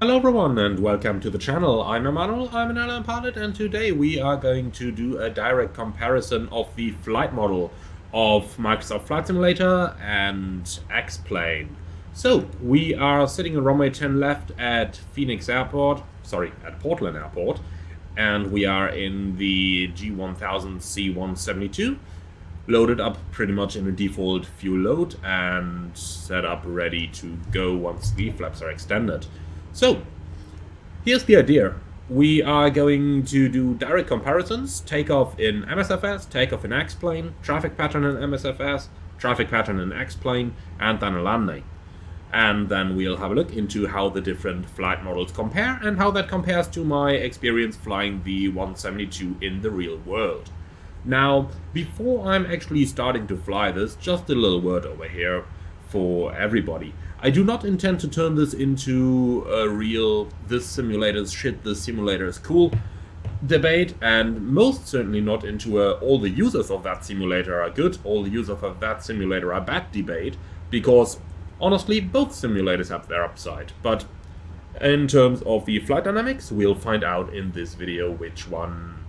Hello everyone and welcome to the channel. I'm Emmanuel, I'm an airline pilot, and today we are going to do a direct comparison of the flight model of Microsoft Flight Simulator and X-Plane. So, we are sitting on runway 10 left at at Portland Airport, and we are in the G1000 C172, loaded up pretty much in a default fuel load and set up ready to go once the flaps are extended. So, here's the idea. We are going to do direct comparisons, takeoff in MSFS, takeoff in X-Plane, traffic pattern in MSFS, traffic pattern in X-Plane, and then a landing. And then we'll have a look into how the different flight models compare and how that compares to my experience flying the 172 in the real world. Now, before I'm actually starting to fly this, just a little word over here for everybody. I do not intend to turn this into a real this simulator is shit, this simulator is cool debate, and most certainly not into a all the users of that simulator are good, all the users of that simulator are bad debate, because honestly both simulators have their upside. But in terms of the flight dynamics, we'll find out in this video which one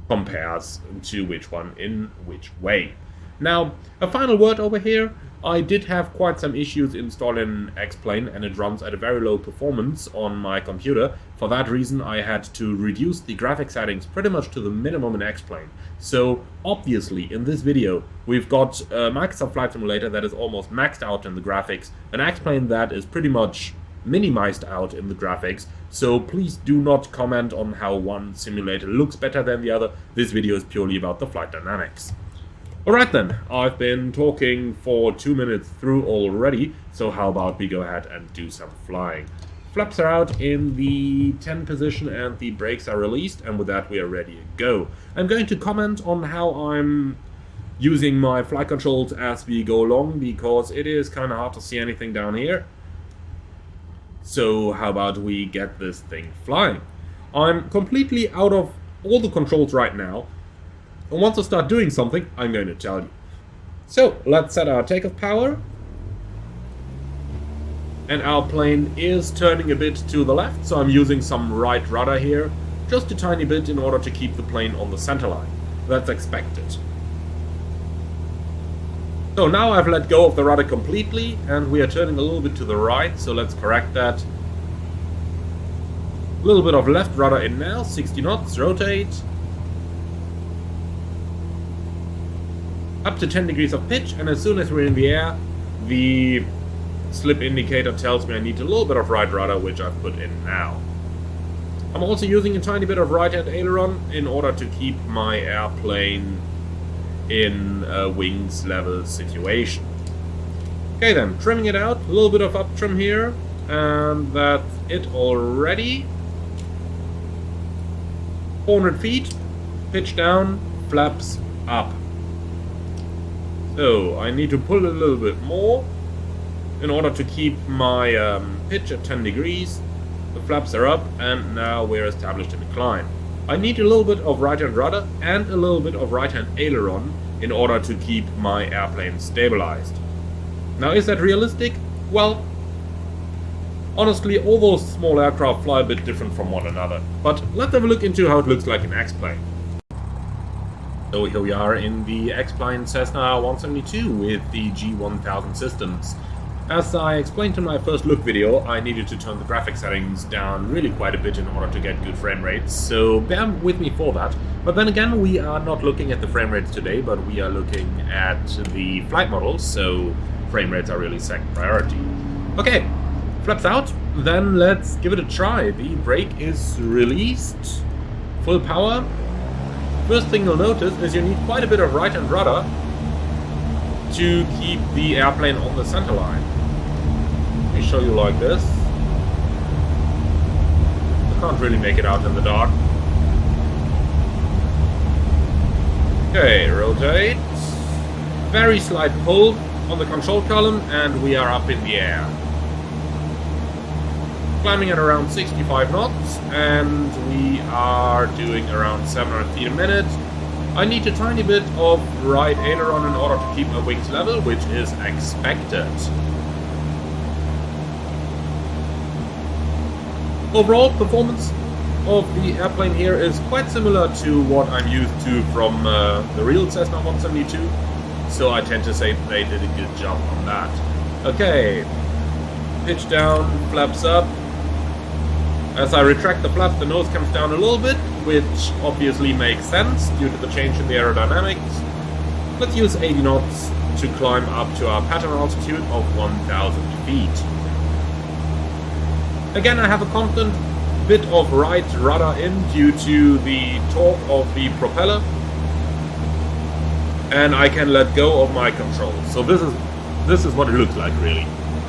compares to which one in which way. Now, a final word over here. I did have quite some issues installing X-Plane, and it runs at a very low performance on my computer. For that reason, I had to reduce the graphic settings pretty much to the minimum in X-Plane. So, obviously, in this video, we've got a Microsoft Flight Simulator that is almost maxed out in the graphics, an X-Plane that is pretty much minimized out in the graphics. So please do not comment on how one simulator looks better than the other. This video is purely about the flight dynamics. Alright then, I've been talking for 2 minutes through already, so how about we go ahead and do some flying. Flaps are out in the 10 position and the brakes are released, and with that we are ready to go. I'm going to comment on how I'm using my flight controls as we go along, because it is kind of hard to see anything down here. So how about we get this thing flying? I'm completely out of all the controls right now. And once I start doing something, I'm going to tell you. So, let's set our takeoff power. And our plane is turning a bit to the left, so I'm using some right rudder here. Just a tiny bit in order to keep the plane on the center line. That's expected. So now I've let go of the rudder completely, and we are turning a little bit to the right, so let's correct that. A little bit of left rudder in now, 60 knots, rotate. Up to 10 degrees of pitch, and as soon as we're in the air, the slip indicator tells me I need a little bit of right rudder, which I've put in now. I'm also using a tiny bit of right-hand aileron in order to keep my airplane in a wings level situation. Okay then, trimming it out, a little bit of up trim here, and that's it already. 400 feet, pitch down, flaps up. So, I need to pull a little bit more in order to keep my pitch at 10 degrees. The flaps are up, and now we're established in a climb. I need a little bit of right-hand rudder and a little bit of right-hand aileron in order to keep my airplane stabilized. Now, is that realistic? Well, honestly, all those small aircraft fly a bit different from one another. But let's have a look into how it looks like in X-Plane. So here we are in the X-Plane Cessna 172 with the G1000 systems. As I explained in my first look video, I needed to turn the graphic settings down really quite a bit in order to get good frame rates, so bear with me for that. But then again, we are not looking at the frame rates today, but we are looking at the flight models, so frame rates are really second priority. Okay, flaps out, then let's give it a try. The brake is released, full power. First thing you'll notice is you need quite a bit of right-hand rudder to keep the airplane on the center line. Let me show you like this. I can't really make it out in the dark. Okay, rotate. Very slight pull on the control column, and we are up in the air. Climbing at around 65 knots, and we are doing around 700 feet a minute. I need a tiny bit of right aileron in order to keep my wings level, which is expected. Overall performance of the airplane here is quite similar to what I'm used to from the real Cessna 172, so I tend to say they did a good job on that. Okay, pitch down, flaps up. As I retract the flaps, the nose comes down a little bit, which obviously makes sense due to the change in the aerodynamics. Let's use 80 knots to climb up to our pattern altitude of 1,000 feet. Again, I have a constant bit of right rudder in due to the torque of the propeller, and I can let go of my controls. So this is what it looks like, really.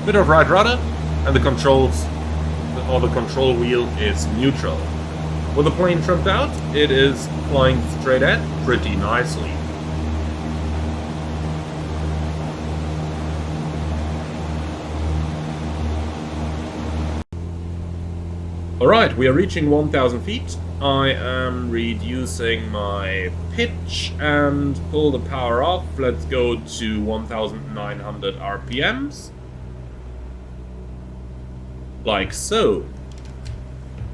Bit of right rudder, and the controls, or the control wheel is neutral. With the plane trimmed out, it is flying straight ahead pretty nicely. Alright, we are reaching 1,000 feet. I am reducing my pitch and pull the power off. Let's go to 1,900 RPMs. Like so.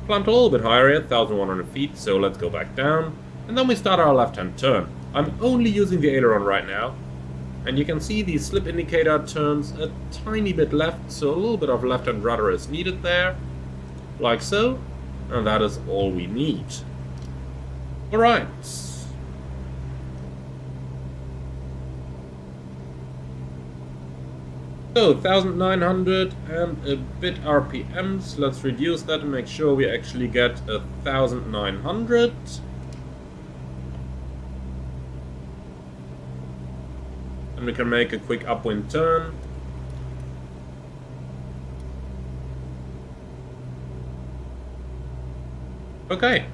Climbed a little bit higher at 1,100 feet, so let's go back down. And then we start our left-hand turn. I'm only using the aileron right now. And you can see the slip indicator turns a tiny bit left, so a little bit of left-hand rudder is needed there. Like so, and that is all we need. Alright. So, 1,900 and a bit RPMs. Let's reduce that and make sure we actually get 1,900. And we can make a quick upwind turn. Okay,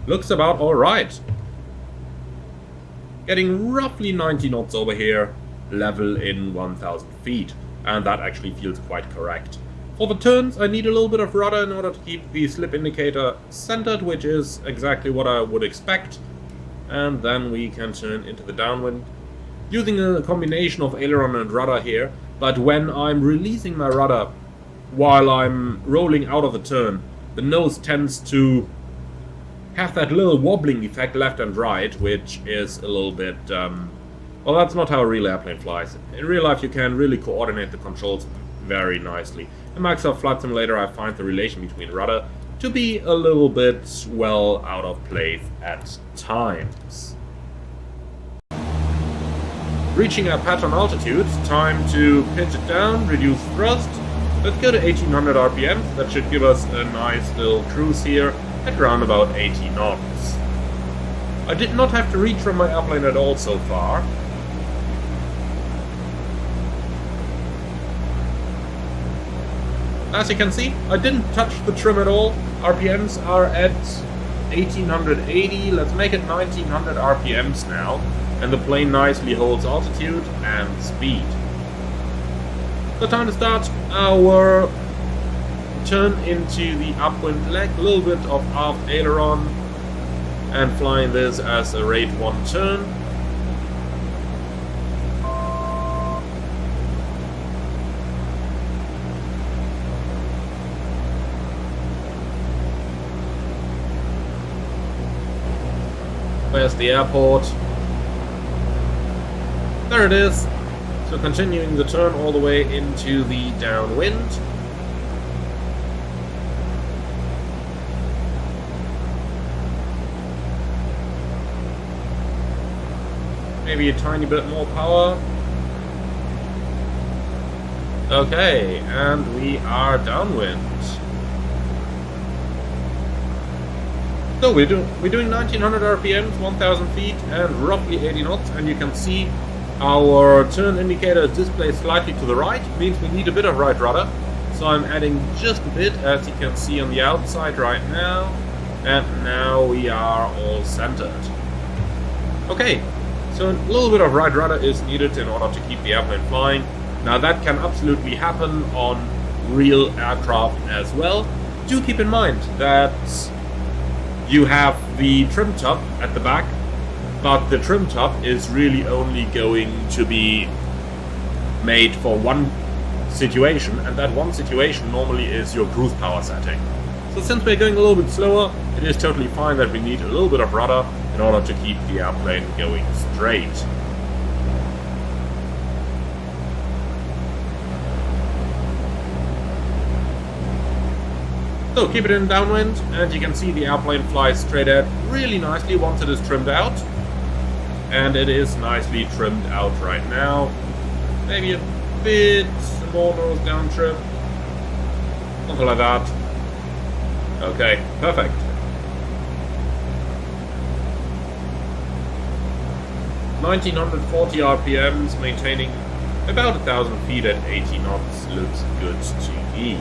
looks about alright. Getting roughly 90 knots over here, level in 1,000 feet, and that actually feels quite correct. For the turns, I need a little bit of rudder in order to keep the slip indicator centered, which is exactly what I would expect. And then we can turn into the downwind, using a combination of aileron and rudder here, but when I'm releasing my rudder while I'm rolling out of the turn, the nose tends to have that little wobbling effect left and right, which is a little bit, well, that's not how a real airplane flies. In real life, you can really coordinate the controls very nicely. In Microsoft Flight Simulator, I find the relation between rudder to be a little bit, well, out of place at times. Reaching our pattern altitude, time to pitch it down, reduce thrust. Let's go to 1,800 RPM. That should give us a nice little cruise here at around about 80 knots. I did not have to reach from my airplane at all so far. As you can see, I didn't touch the trim at all. RPMs are at 1,880. Let's make it 1,900 RPMs now. And the plane nicely holds altitude and speed. So time to start our turn into the upwind leg, a little bit of aft aileron, and flying this as a rate 1 turn. Where's the airport? There it is. So continuing the turn all the way into the downwind. Maybe a tiny bit more power. Okay, and we are downwind. So we're doing 1900 RPMs, 1000 feet, and roughly 80 knots, and you can see our turn indicator is displayed slightly to the right. Means we need a bit of right rudder. So I'm adding just a bit, as you can see on the outside right now. And now we are all centered. Okay, so a little bit of right rudder is needed in order to keep the airplane flying. Now that can absolutely happen on real aircraft as well. Do keep in mind that you have the trim top at the back, but the trim top is really only going to be made for one situation, and that one situation normally is your cruise power setting. So since we're going a little bit slower, it is totally fine that we need a little bit of rudder in order to keep the airplane going straight. So keep it in downwind, and you can see the airplane flies straight ahead really nicely once it is trimmed out. And it is nicely trimmed out right now. Maybe a bit more nose down trim. Something like that. Okay, perfect. (1940 RPMs, maintaining about 1,000 feet at 80 knots looks good to me.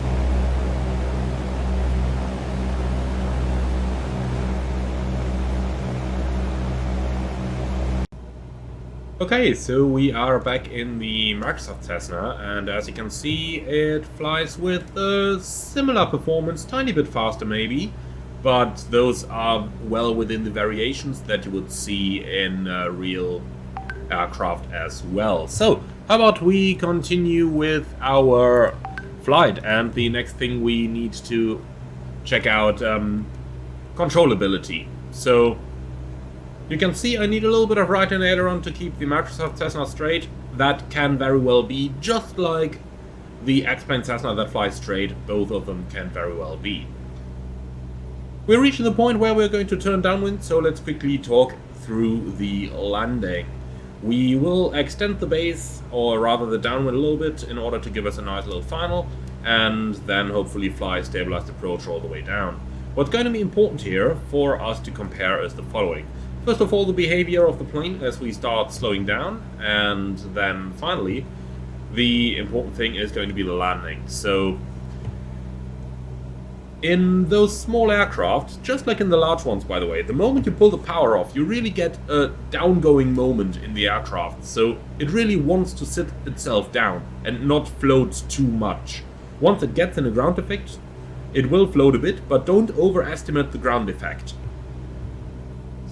Okay, so we are back in the Microsoft Cessna, and as you can see, it flies with a similar performance, tiny bit faster maybe, but those are well within the variations that you would see in real aircraft as well. So, how about we continue with our flight, and the next thing we need to check out controllability. So, you can see I need a little bit of right hand aileron to keep the Microsoft Cessna straight. That can very well be just like the X-Plane Cessna that flies straight. Both of them can very well be. We're reaching the point where we're going to turn downwind, so let's quickly talk through the landing. We will extend the base, or rather the downwind a little bit, in order to give us a nice little final, and then hopefully fly stabilized approach all the way down. What's going to be important here for us to compare is the following. First of all, the behavior of the plane as we start slowing down, and then finally, the important thing is going to be the landing. So, in those small aircraft, just like in the large ones by the way, the moment you pull the power off, you really get a downgoing moment in the aircraft. So, it really wants to sit itself down and not float too much. Once it gets in a ground effect, it will float a bit, but don't overestimate the ground effect.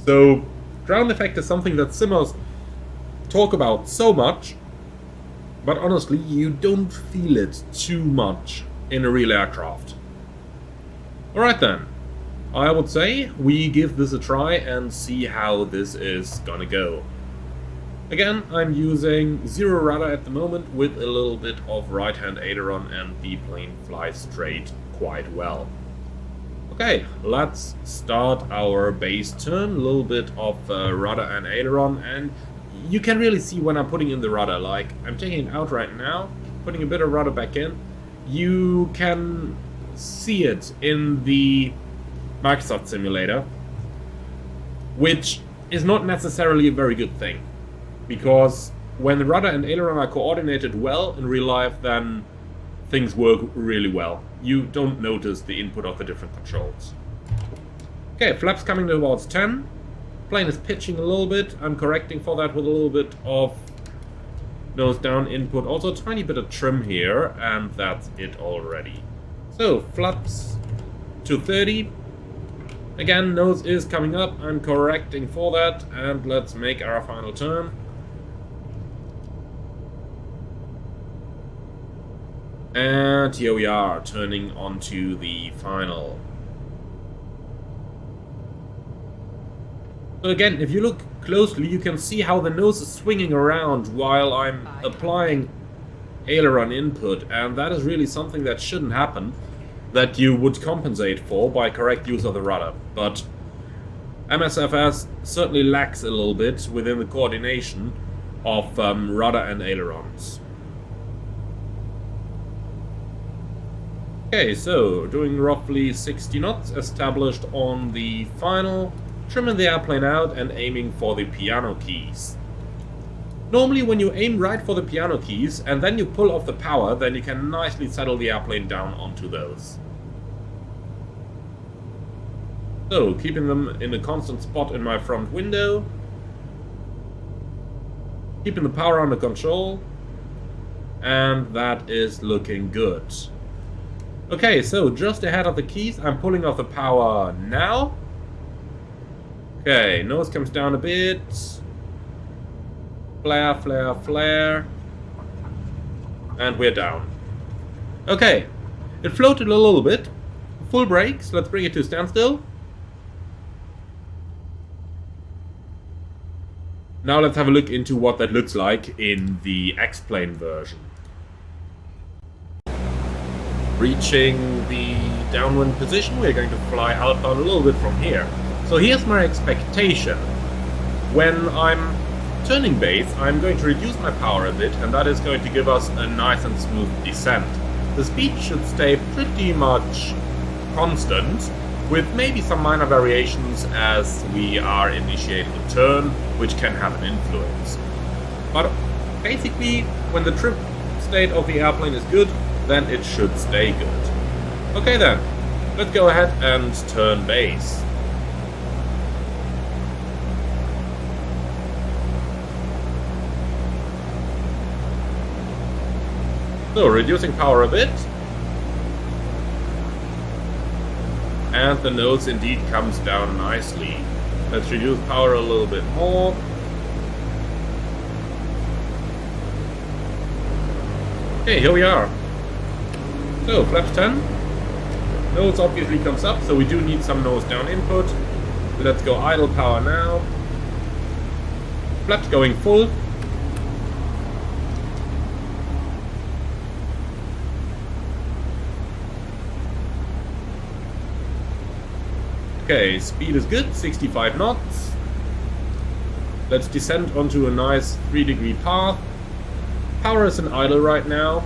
So, ground effect is something that simmers talk about so much, but honestly, you don't feel it too much in a real aircraft. Alright then, I would say we give this a try and see how this is gonna go. Again, I'm using zero rudder at the moment with a little bit of right hand aileron, and the plane flies straight quite well. Okay, let's start our base turn, a little bit of rudder and aileron, and you can really see when I'm putting in the rudder, like I'm taking it out right now, putting a bit of rudder back in. You can see it in the Microsoft simulator, which is not necessarily a very good thing, because when the rudder and aileron are coordinated well in real life, then things work really well. You don't notice the input of the different controls. Okay, flaps coming towards 10. Plane is pitching a little bit. I'm correcting for that with a little bit of nose down input. Also a tiny bit of trim here, and that's it already. So, flaps to 30. Again, nose is coming up. I'm correcting for that, and let's make our final turn. And here we are, turning onto the final. So again, if you look closely, you can see how the nose is swinging around while I'm applying aileron input, and that is really something that shouldn't happen, that you would compensate for by correct use of the rudder. But MSFS certainly lacks a little bit within the coordination of rudder and ailerons. Okay, so doing roughly 60 knots, established on the final, trimming the airplane out and aiming for the piano keys. Normally when you aim right for the piano keys and then you pull off the power, then you can nicely settle the airplane down onto those. So, keeping them in a constant spot in my front window, keeping the power under control, and that is looking good. Okay, so just ahead of the keys, I'm pulling off the power now. Okay, nose comes down a bit. Flare, flare, flare. And we're down. Okay, it floated a little bit. full brakes. Let's bring it to standstill. Now let's have a look into what that looks like in the X-Plane version. Reaching the downwind position, we're going to fly outbound a little bit from here. So here's my expectation. When I'm turning base, I'm going to reduce my power a bit, and that is going to give us a nice and smooth descent. The speed should stay pretty much constant, with maybe some minor variations as we are initiating a turn, which can have an influence. But basically, when the trim state of the airplane is good, then it should stay good. Okay then, let's go ahead and turn base. So, reducing power a bit. And the nose indeed comes down nicely. Let's reduce power a little bit more. Okay, here we are. So, flaps 10. Nose obviously comes up, so we do need some nose down input. So let's go idle power now. Flaps going full. Okay, speed is good, 65 knots. Let's descend onto a nice 3-degree path. Power is in idle right now.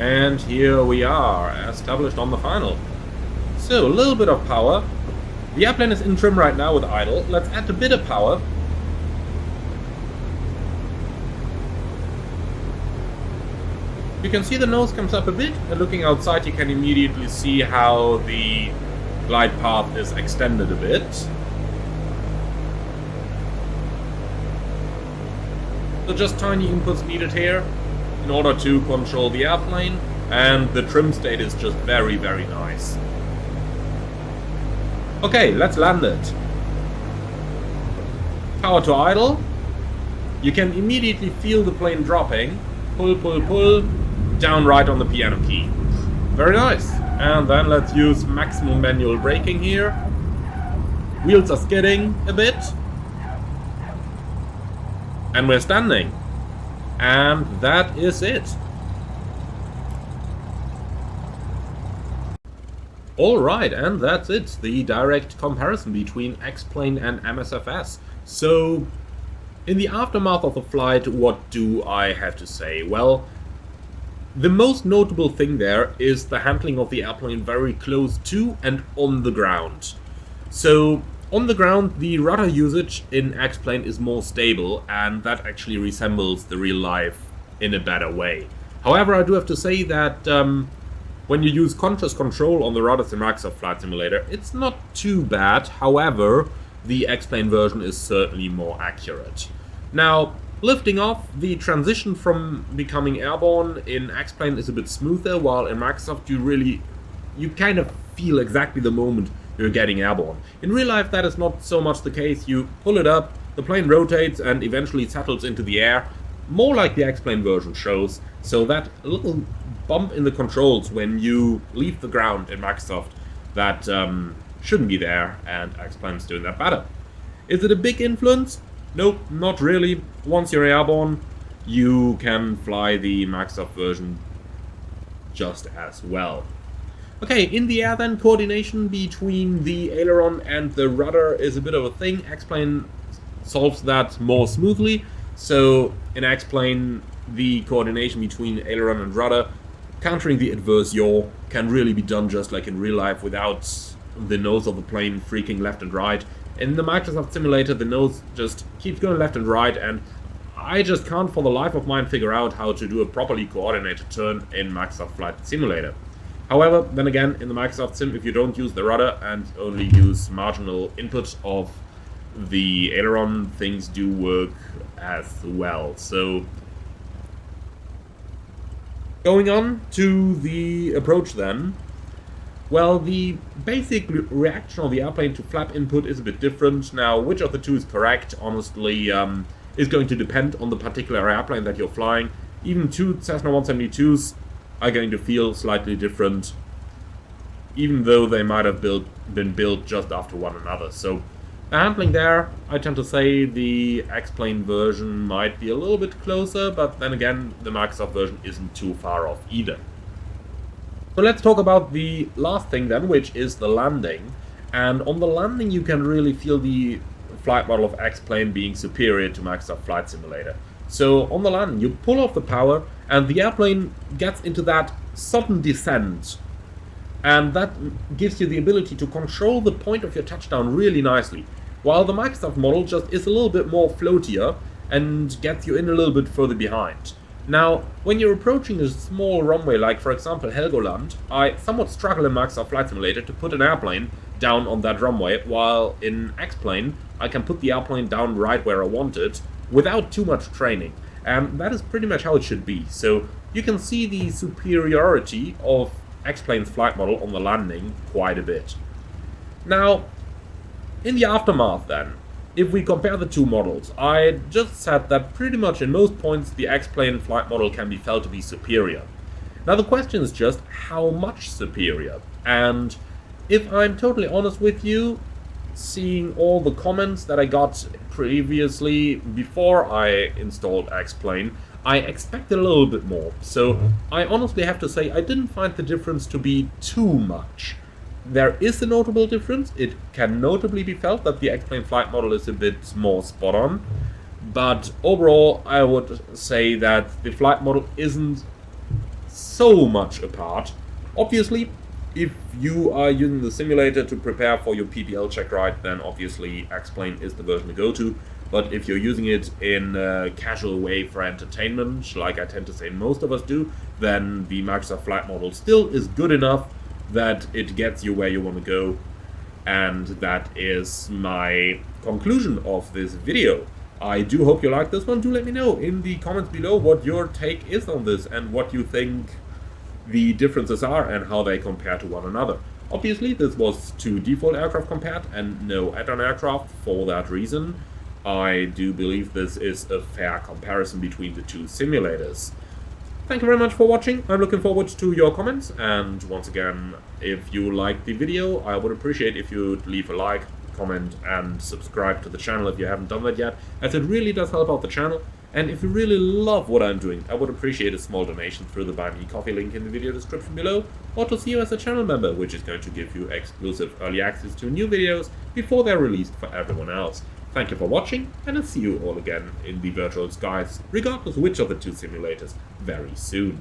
And here we are, established on the final. So, a little bit of power. The airplane is in trim right now with idle. Let's add a bit of power. You can see the nose comes up a bit, and looking outside you can immediately see how the glide path is extended a bit. So just tiny inputs needed here in order to control the airplane, and the trim state is just very, very nice. Okay, let's land it. Power to idle. You can immediately feel the plane dropping. Pull, pull, pull. Down right on the piano key. Very nice. And then let's use maximum manual braking here. Wheels are skidding a bit. And we're standing. And that is it. Alright, and that's it. The direct comparison between X-Plane and MSFS. So, in the aftermath of the flight, what do I have to say? Well, the most notable thing there is the handling of the airplane very close to and on the ground. So, on the ground, the rudder usage in X-Plane is more stable, and that actually resembles the real life in a better way. However, I do have to say that when you use conscious control on the rudders in Microsoft Flight Simulator, it's not too bad. However, the X-Plane version is certainly more accurate. Now, lifting off, the transition from becoming airborne in X-Plane is a bit smoother, while in Microsoft you kind of feel exactly the moment you're getting airborne. In real life that is not so much the case. You pull it up, the plane rotates and eventually settles into the air, more like the X-Plane version shows, so that little bump in the controls when you leave the ground in Microsoft, that shouldn't be there, and X-Plane's doing that better. Is it a big influence? Nope, not really. Once you're airborne, you can fly the Microsoft version just as well. Okay, in the air then, coordination between the aileron and the rudder is a bit of a thing. X-Plane solves that more smoothly. So in X-Plane, the coordination between aileron and rudder, countering the adverse yaw, can really be done just like in real life without the nose of the plane freaking left and right. In the Microsoft Simulator, the nose just keeps going left and right, and I just can't for the life of mine figure out how to do a properly coordinated turn in Microsoft Flight Simulator. However, then again, in the Microsoft Sim, if you don't use the rudder and only use marginal input of the aileron, things do work as well. So, going on to the approach then. Well, the basic reaction of the airplane to flap input is a bit different. Now, which of the two is correct? Honestly, is going to depend on the particular airplane that you're flying. Even two Cessna 172s are going to feel slightly different, even though they might have been built just after one another. So the handling there, I tend to say the X-Plane version might be a little bit closer, but then again, the Microsoft version isn't too far off either. So let's talk about the last thing then, which is the landing. And on the landing you can really feel the flight model of X-Plane being superior to Microsoft Flight Simulator. So on the landing you pull off the power and the airplane gets into that sudden descent. And that gives you the ability to control the point of your touchdown really nicely. While the Microsoft model just is a little bit more floatier and gets you in a little bit further behind. Now, when you're approaching a small runway, like for example Helgoland, I somewhat struggle in Microsoft Flight Simulator to put an airplane down on that runway, while in X-Plane I can put the airplane down right where I want it without too much training. And that is pretty much how it should be. So you can see the superiority of X-Plane's flight model on the landing quite a bit. Now, in the aftermath then, if we compare the two models, I just said that pretty much in most points the X-Plane flight model can be felt to be superior. Now the question is just how much superior, and if I'm totally honest with you, seeing all the comments that I got previously before I installed X-Plane, I expected a little bit more. So I honestly have to say I didn't find the difference to be too much. There is a notable difference. It can notably be felt that the X-Plane flight model is a bit more spot on, but overall I would say that the flight model isn't so much apart. Obviously, if you are using the simulator to prepare for your PPL check ride, then obviously X-Plane is the version to go to. But if you're using it in a casual way for entertainment, like I tend to say most of us do, then the Microsoft flight model still is good enough that it gets you where you want to go. And that is my conclusion of this video. I do hope you liked this one. Do let me know in the comments below what your take is on this and what you think the differences are and how they compare to one another. Obviously this was two default aircraft compared and no add-on aircraft. For that reason, I do believe this is a fair comparison between the two simulators. Thank you very much for watching. I'm looking forward to your comments, and once again, if you liked the video, I would appreciate if you'd leave a like, comment and subscribe to the channel if you haven't done that yet, as it really does help out the channel. And if you really love what I'm doing, I would appreciate a small donation through the Buy Me Coffee link in the video description below, or to see you as a channel member, which is going to give you exclusive early access to new videos before they're released for everyone else. Thank you for watching, and I'll see you all again in the virtual skies, regardless which of the two simulators, very soon.